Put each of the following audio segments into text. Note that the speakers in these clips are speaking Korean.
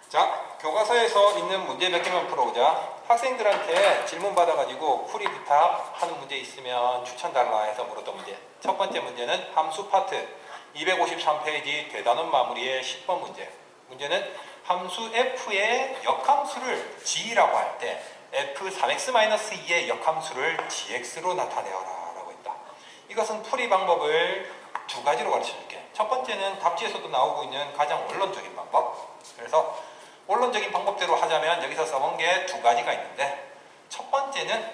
자, 교과서에서 있는 문제 몇 개만 풀어보자. 학생들한테 질문 받아가지고 풀이 부탁하는 문제 있으면 추천 달라 해서 물었던 문제. 첫 번째 문제는 함수 파트 253페이지 대단원 마무리의 10번 문제. 문제는 함수 f의 역함수를 g라고 할 때 f 3x-2의 역함수를 gx로 나타내어라 라고 했다. 이것은 풀이 방법을 두 가지로 가르쳐줄게. 첫 번째는 답지에서도 나오고 있는 가장 원론적인 방법. 그래서 원론적인 방법대로 하자면 여기서 써본 게 두 가지가 있는데, 첫 번째는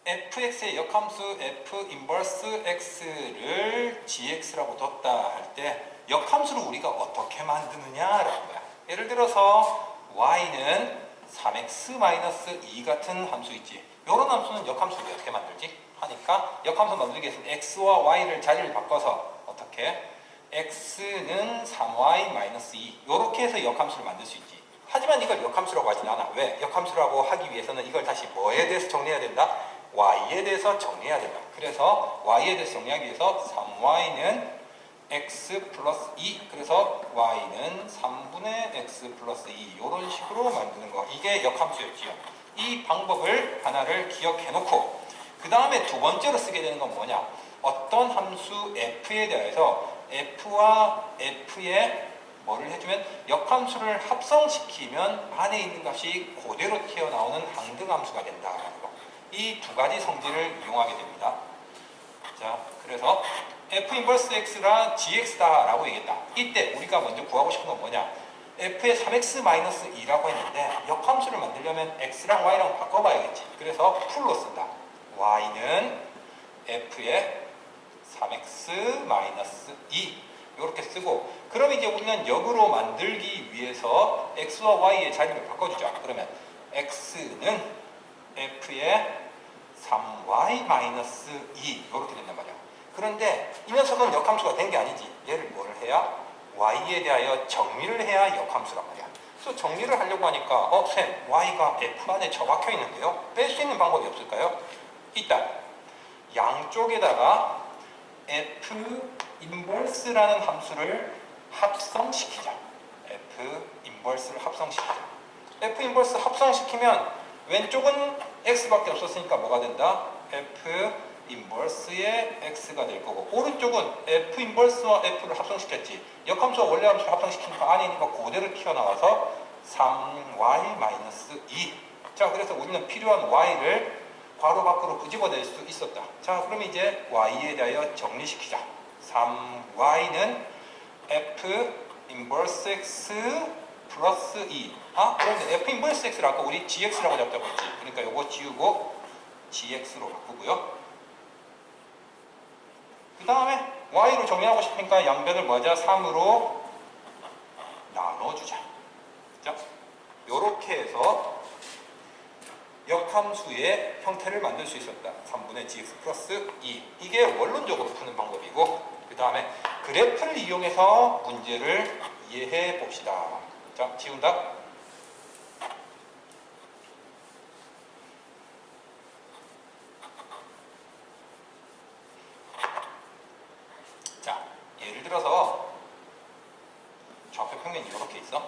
fx의 역함수 f 인버스 x를 gx라고 뒀다 할 때 역함수를 우리가 어떻게 만드느냐라는 거야. 예를 들어서 y는 3x-2 같은 함수 있지. 이런 함수는 역함수를 어떻게 만들지? 하니까 역함수 만들기 위해서 x와 y를 자리를 바꿔서 어떻게? x는 3y-2 이렇게 해서 역함수를 만들 수 있지. 하지만 이걸 역함수라고 하진 않아. 왜? 역함수라고 하기 위해서는 이걸 다시 뭐에 대해서 정리해야 된다? y에 대해서 정리해야 된다. 그래서 y에 대해서 정리하기 위해서 3y는 x 플러스 2, 그래서 y는 3분의 x 플러스 2 이런 식으로 만드는 거. 이게 역함수였지요. 이 방법을 하나를 기억해 놓고 그 다음에 두 번째로 쓰게 되는 건 뭐냐? 어떤 함수 f에 대해서 f와 f에 뭐를 해주면 역함수를 합성시키면 안에 있는 값이 그대로 튀어나오는 항등함수가 된다라는 거. 이 두 가지 성질을 이용하게 됩니다. 자, 그래서 f 인버스 x가 gx다 라고 얘기했다. 이때 우리가 먼저 구하고 싶은 건 뭐냐? f의 3x-2라고 했는데 역함수를 만들려면 x랑 y랑 바꿔봐야겠지. 그래서 풀로 쓴다. y는 f의 3x-2 이렇게 쓰고, 그럼 이제 우리는 역으로 만들기 위해서 x와 y의 자리를 바꿔주자. 그러면 x는 f의 3y-2 이렇게 된단 말이야. 그런데 이 녀석은 역함수가 된 게 아니지. 얘를 뭘 해야? y에 대하여 정리를 해야 역함수란 말이야. 그래서 정리를 하려고 하니까 쌤, y가 f 안에 처박혀 있는데요? 뺄 수 있는 방법이 없을까요? 있다. 양쪽에다가 f 인버스라는 함수를 합성시키자. f 인버스를 합성시키자. f 인버스 합성시키면 왼쪽은 x밖에 없었으니까 뭐가 된다? f 인버스의 x가 될 거고, 오른쪽은 f 인버스와 f를 합성시켰지. 역함수와 원래 함수를 합성시키니까 안에 있는 거 그대로 튀어나와서 3y-2. 자, 그래서 우리는 필요한 y를 괄호 밖으로 끄집어낼 수 있었다. 자, 그럼 이제 y에 대하여 정리시키자. 3y는 f 인버스 x 플러스 2. 그런데 f 인버스 x를 아까 우리 gx라고 잡자고 했지. 그러니까 요거 지우고 gx로 바꾸고요. 그 다음에 y로 정리하고 싶으니까 양변을 뭐하자? 3으로 나눠주자. 자, 요렇게 해서 역함수의 형태를 만들 수 있었다. 3분의 gx 플러스 2. 이게 원론적으로 푸는 방법이고, 그 다음에 그래프를 이용해서 문제를 이해해 봅시다. 자, 지운다. 자, 예를 들어서 좌표 평면이 이렇게 있어.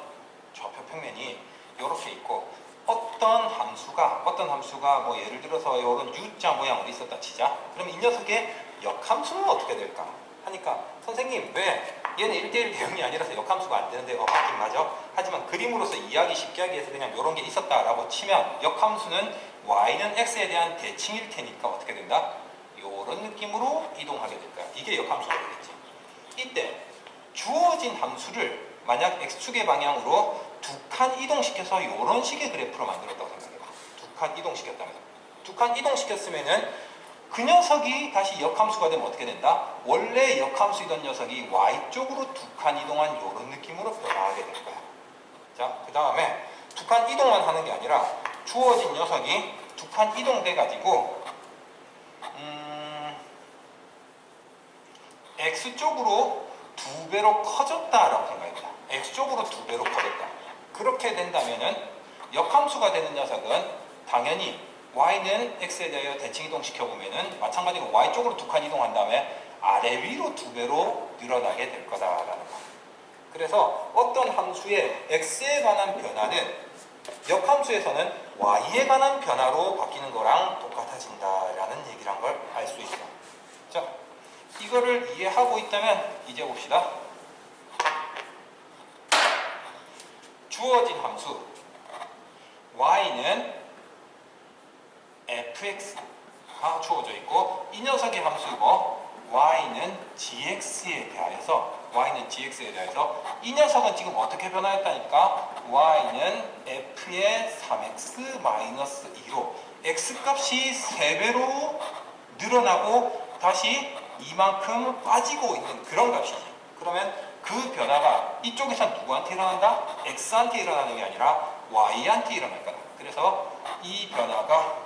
좌표 평면이 이렇게 있고 어떤 함수가 뭐 예를 들어서 이런 U자 모양으로 있었다 치자. 그럼 이 녀석의 역함수는 어떻게 될까? 하니까 선생님, 왜 얘는 1대1 대응이 아니라서 역함수가 안 되는데 맞긴 맞아. 하지만 그림으로서 이해하기 쉽게 하기 위해서 그냥 이런 게 있었다라고 치면 역함수는 y는 x에 대한 대칭일 테니까 어떻게 된다? 이런 느낌으로 이동하게 될 거야. 이게 역함수가 되겠지. 이때 주어진 함수를 만약 x축의 방향으로 두 칸 이동시켜서 이런 식의 그래프로 만들었다고 생각해봐. 두 칸 이동시켰다면서. 두 칸 이동시켰으면은 그 녀석이 다시 역함수가 되면 어떻게 된다? 원래 역함수이던 녀석이 y쪽으로 두 칸 이동한 이런 느낌으로 변화하게 될 거야. 자, 그 다음에 두 칸 이동만 하는 게 아니라 주어진 녀석이 두 칸 이동돼 가지고 x쪽으로 두 배로 커졌다라고 생각합니다. x쪽으로 두 배로 커졌다. 그렇게 된다면은 역함수가 되는 녀석은 당연히 y는 x에 대하여 대칭 이동시켜 보면은 마찬가지로 y쪽으로 두 칸 이동한 다음에 아래 위로 두 배로 늘어나게 될 거다라는 거. 그래서 어떤 함수의 x에 관한 변화는 역함수에서는 y에 관한 변화로 바뀌는 거랑 똑같아진다라는 얘기를 한 걸 알 수 있어. 자, 이거를 이해하고 있다면 이제 봅시다. 주어진 함수 y는 fx가 주어져 있고 이 녀석의 함수고 y는 gx에 대하여서 이 녀석은 지금 어떻게 변화했다니까 y는 f의 3x-2로 x값이 3배로 늘어나고 다시 이만큼 빠지고 있는 그런 값이지. 그러면 그 변화가 이쪽에선 누구한테 일어난다? x한테 일어나는 게 아니라 y한테 일어날 거다. 그래서 이 변화가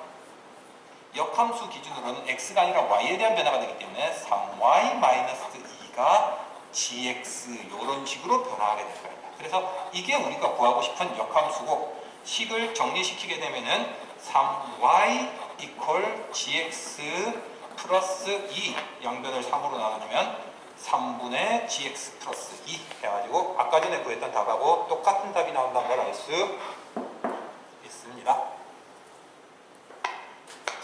역함수 기준으로는 x가 아니라 y에 대한 변화가 되기 때문에 3y-2가 gx 이런 식으로 변화하게 될 거예요. 그래서 이게 우리가 구하고 싶은 역함수고 식을 정리시키게 되면은 3y equal gx 플러스 2 양변을 3으로 나눠주면 3분의 gx 플러스 2 해가지고 아까 전에 구했던 답하고 똑같은 답이 나온다는 걸 알 수 있습니다.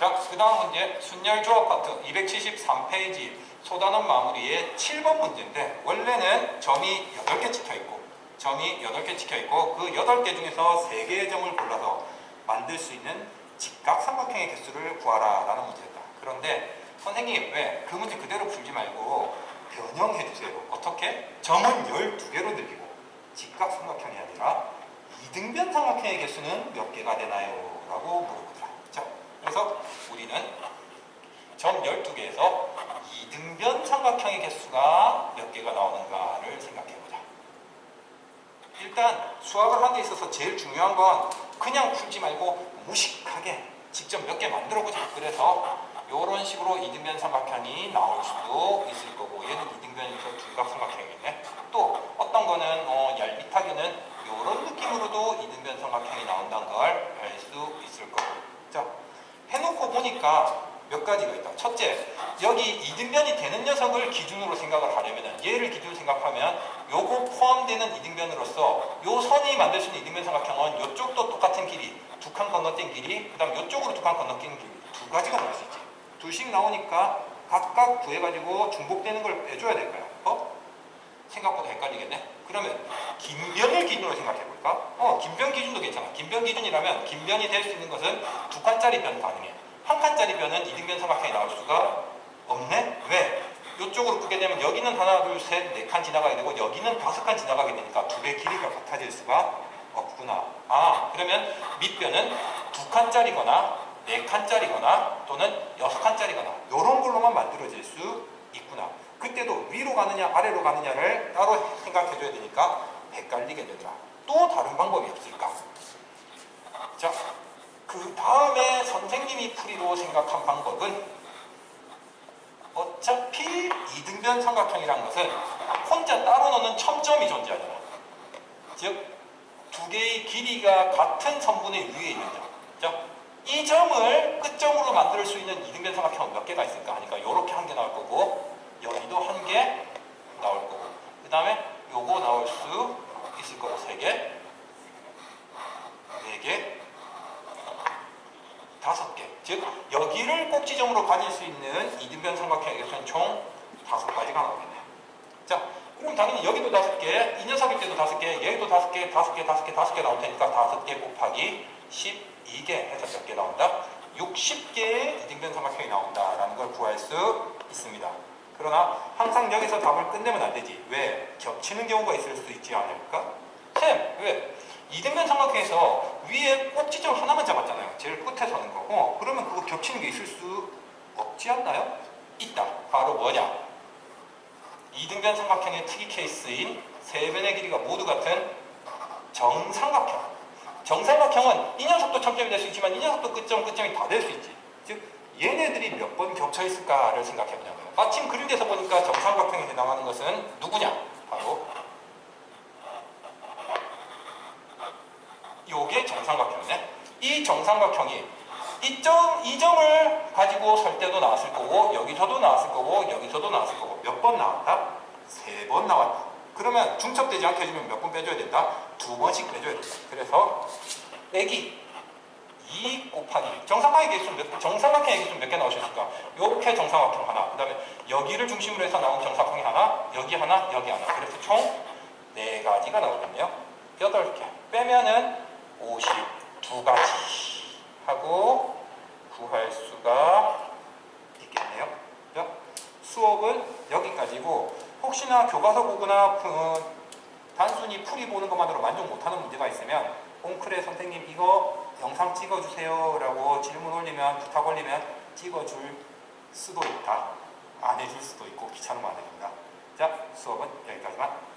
자, 그 다음 문제 순열조합 파트 273페이지 소단원 마무리의 7번 문제인데 원래는 점이 8개 찍혀있고 그 8개 중에서 3개의 점을 골라서 만들 수 있는 직각삼각형의 개수를 구하라 라는 문제였다. 그런데 선생님 왜 그 문제 그대로 풀지 말고 변형해주세요. 어떻게? 점은 12개로 늘리고 직각삼각형이 아니라 이등변 삼각형의 개수는 몇 개가 되나요? 라고 물어보더라. 자, 그래서 우리는 점 12개에서 이등변 삼각형의 개수가 몇 개가 나오는가를 생각해보자. 일단 수학을 하는 데 있어서 제일 중요한 건 그냥 풀지 말고 무식하게 직접 몇 개 만들어보자. 그래서 이런 식으로 이등변 삼각형이 나올 수도 있을 거고 얘는 이등변에서 둘각 삼각형이겠네. 또 어떤 거는 얄밋하게는 이런 느낌으로도 이등변 삼각형이 나온다는 걸 알 수 있을 거고. 자, 해놓고 보니까 몇 가지가 있다. 첫째, 여기 이등변이 되는 녀석을 기준으로 생각을 하려면 얘를 기준으로 생각하면 요거 포함되는 이등변으로서 요 선이 만들 수 있는 이등변 삼각형은 요쪽도 똑같은 길이 두 칸 건너뛴 길이 그 다음 요쪽으로 두 칸 건너뛴 길이 두 가지가 나올 수 있지. 둘씩 나오니까 각각 구해가지고 중복되는 걸 빼줘야 될 거야. 생각보다 헷갈리겠네. 그러면 긴변을 기준으로 생각해볼까? 긴변 기준도 괜찮아. 긴변 기준이라면 긴변이 될 수 있는 것은 두 칸짜리 변 가능해. 한 칸짜리 변은 이등변 삼각형이 나올 수가 없네? 왜? 이쪽으로 끄게 되면 여기는 하나, 둘, 셋, 네 칸 지나가게 되고 여기는 5칸 지나가게 되니까 두 배 길이가 같아질 수가 없구나. 그러면 밑변은 두 칸짜리거나 네 칸짜리거나 또는 6칸짜리거나 이런 걸로만 만들어질 수 있구나. 그때도 위로 가느냐 아래로 가느냐를 따로 생각해줘야 되니까 헷갈리게 되더라. 또 다른 방법이 없을까? 자, 그 다음에 선생님이 풀이로 생각한 방법은 어차피 이등변 삼각형이라는 것은 혼자 따로 노는 첨점이 존재하잖아. 즉, 두 개의 길이가 같은 선분의 위에 있는 점. 자, 이 점을 끝점으로 만들 수 있는 이등변 삼각형은 몇 개가 있을까 하니까 이렇게 한 개 나올 거고 여기도 한 개 나올 거고 그 다음에 요거 나올 수 있을 거고 3개 4개 5개. 즉 여기를 꼭지점으로 가질 수 있는 이등변 삼각형의 개수는 총 5가지가 나오겠네. 자, 그럼 당연히 여기도 5개, 이 녀석일 때도 5개, 얘도 5개, 5개, 5개, 5개 나올 테니까 5개 곱하기 12개 해서 몇 개 나온다? 60개의 이등변 삼각형이 나온다라는 걸 구할 수 있습니다. 그러나 항상 여기서 답을 끝내면 안 되지. 왜? 겹치는 경우가 있을 수 있지 않을까? 쌤, 왜? 이등변 삼각형에서 위에 꼭지점 하나만 잡았잖아요. 제일 끝에 서는 거. 그러면 그거 겹치는 게 있을 수 없지 않나요? 있다. 바로 뭐냐? 이등변 삼각형의 특이 케이스인 세 변의 길이가 모두 같은 정삼각형. 정삼각형은 이 녀석도 첨점이 될 수 있지만 이 녀석도 끝점이 다 될 수 있지. 즉 얘네들이 몇 번 겹쳐 있을까를 생각해 보자고요. 마침 그림 돼서 보니까 정삼각형에 해당하는 것은 누구냐? 바로 요게 정삼각형이네. 이 정삼각형이 이 점을 가지고 설 때도 나왔을 거고 여기서도 나왔을 거고 여기서도 나왔을 거고 몇 번 나왔다? 3번 나왔다. 그러면 중첩되지 않게 해주면 몇 번 빼줘야 된다? 2번씩 빼줘야 된다. 그래서 빼기 2 곱하기 정삼각형 개수는 몇 개 나올 수 있을까? 이렇게 정삼각형 하나, 그 다음에 여기를 중심으로 해서 나온 정사각형이 하나, 여기 하나, 여기 하나. 그래서 총 4가지가 나오겠네요. 8개 빼면은 52가지 하고 구할 수가 있겠네요. 그죠? 수업은 여기까지고, 혹시나 교과서 보거나 단순히 풀이 보는 것만으로 만족 못하는 문제가 있으면 홈클에 선생님 이거 영상 찍어주세요 라고 질문 올리면, 부탁 올리면 찍어줄 수도 있다. 안 해줄 수도 있고 귀찮으면 안 됩니다. 자, 수업은 여기까지만.